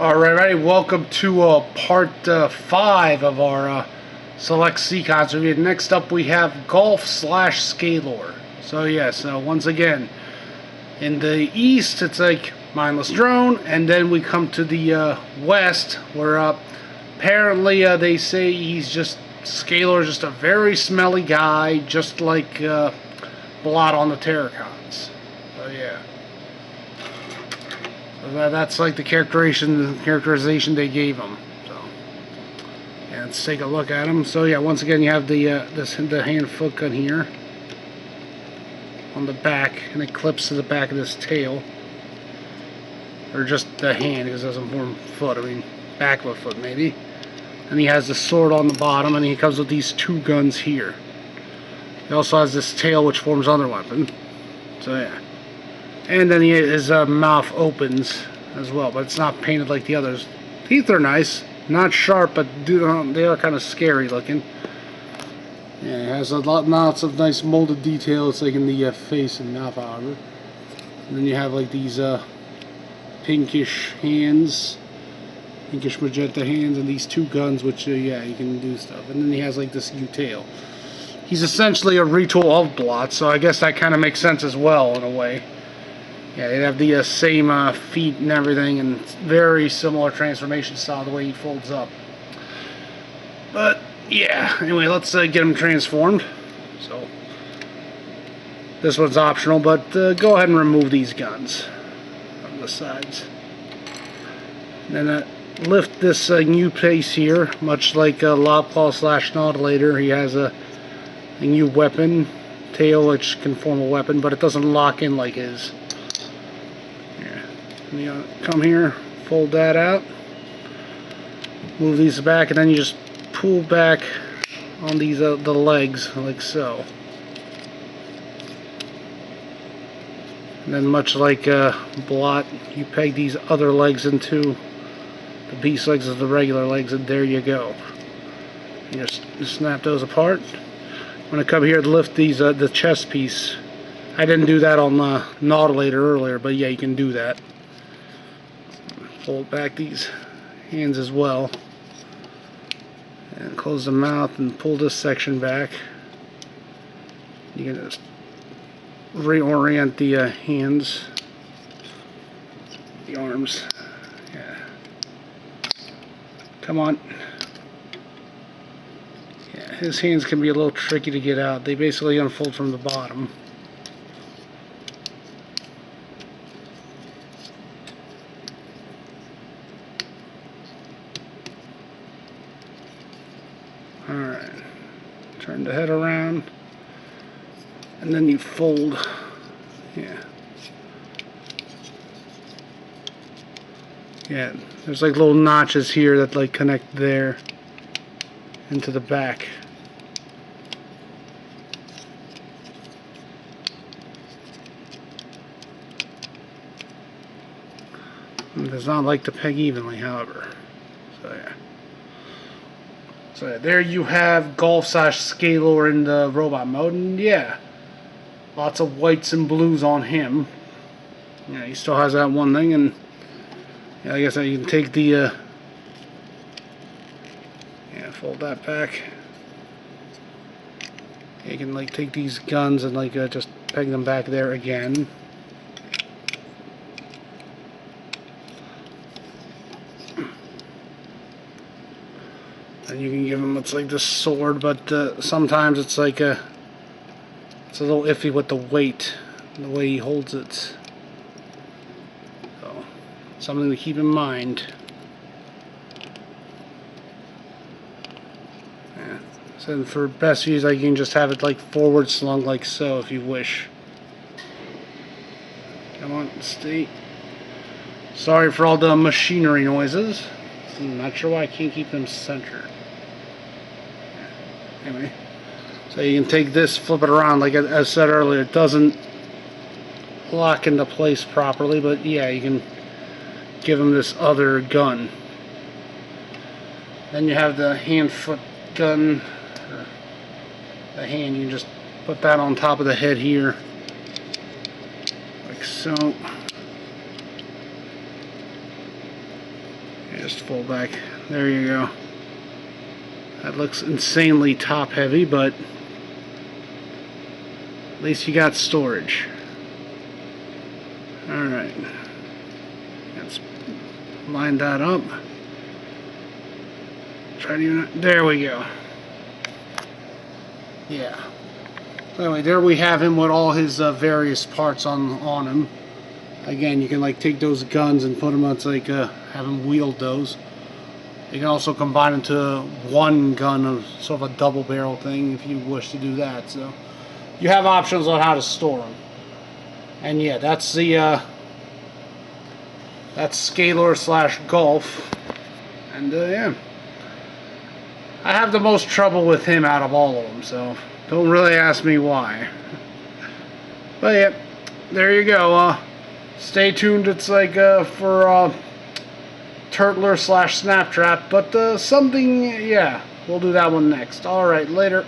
Alright, welcome to part 5 of our select Seacons review. Next up we have Golf slash Skalor. So yes, once again, in the east it's like mindless drone, and then we come to the west where apparently they say he's just, Skalor is just a very smelly guy, just like Blot on the Terracons. So yeah. That's like the characterization they gave him. So, yeah, let's take a look at him. So yeah, once again you have the the hand foot gun here on the back, and it clips to the back of this tail, or just the hand because it doesn't form foot. I mean, back of a foot maybe. And he has the sword on the bottom, and he comes with these two guns here. He also has this tail which forms other weapon. So yeah. And then his mouth opens as well, but it's not painted like the others. Teeth are nice, not sharp, but they are kind of scary looking. Yeah, it has lots of nice molded details, like in the face and mouth, however. And then you have like these pinkish hands, pinkish magenta hands, and these two guns, which yeah, you can do stuff. And then he has like this U-tail. He's essentially a retool of Blot, so I guess that kind of makes sense as well in a way. Yeah, they have the same feet and everything, and very similar transformation style, the way he folds up. But yeah, anyway, let's get him transformed. So this one's optional, but go ahead and remove these guns from the sides. And then lift this new piece here, much like Lobclaw slash Nautilator. He has a new weapon tail, which can form a weapon, but it doesn't lock in like his. You come here, fold that out, move these back, and then you just pull back on these the legs like so. And then, much like Blot, you peg these other legs into the beast legs of the regular legs, and there you go. You just snap those apart. I'm going to come here to lift these the chest piece. I didn't do that on Nautilator earlier, but yeah, you can do that. Fold back these hands as well, and close the mouth and pull this section back. You can just reorient the hands, the arms. Yeah, come on. Yeah, his hands can be a little tricky to get out. They basically unfold from the bottom. Alright, turn the head around, and then you fold. Yeah, there's like little notches here that like connect there into the back. It does not like to peg evenly, however. So yeah. So there you have Golf slash Skalor in the robot mode, and yeah, lots of whites and blues on him. Yeah, he still has that one thing, and yeah, I guess you can take the yeah, fold that back. You can like take these guns and like just peg them back there again. And you can give him, it's like this sword, but sometimes it's like it's a little iffy with the weight, the way he holds it. So, something to keep in mind. Yeah. So for best views, like, you can just have it like forward slung like so if you wish. Come on, stay. Sorry for all the machinery noises. I'm not sure why I can't keep them centered. Anyway, so you can take this, flip it around, like I said earlier, it doesn't lock into place properly, but yeah, you can give him this other gun. Then you have the hand-foot gun, or the hand, you can just put that on top of the head here, like so. Just fold back. There you go. That looks insanely top heavy, but at least you got storage. Alright. Let's line that up. Try to, there we go. Yeah. Anyway, there we have him with all his various parts on him. Again, you can like take those guns and put them on, like have him wield those. You can also combine them to one gun of sort of a double barrel thing if you wish to do that. So you have options on how to store them. And yeah, that's the that's Skalor / Golf. And yeah, I have the most trouble with him out of all of them. So don't really ask me why. But yeah, there you go. Stay tuned. It's like for Turtler / Snaptrap, but something, yeah, we'll do that one next. Alright, later.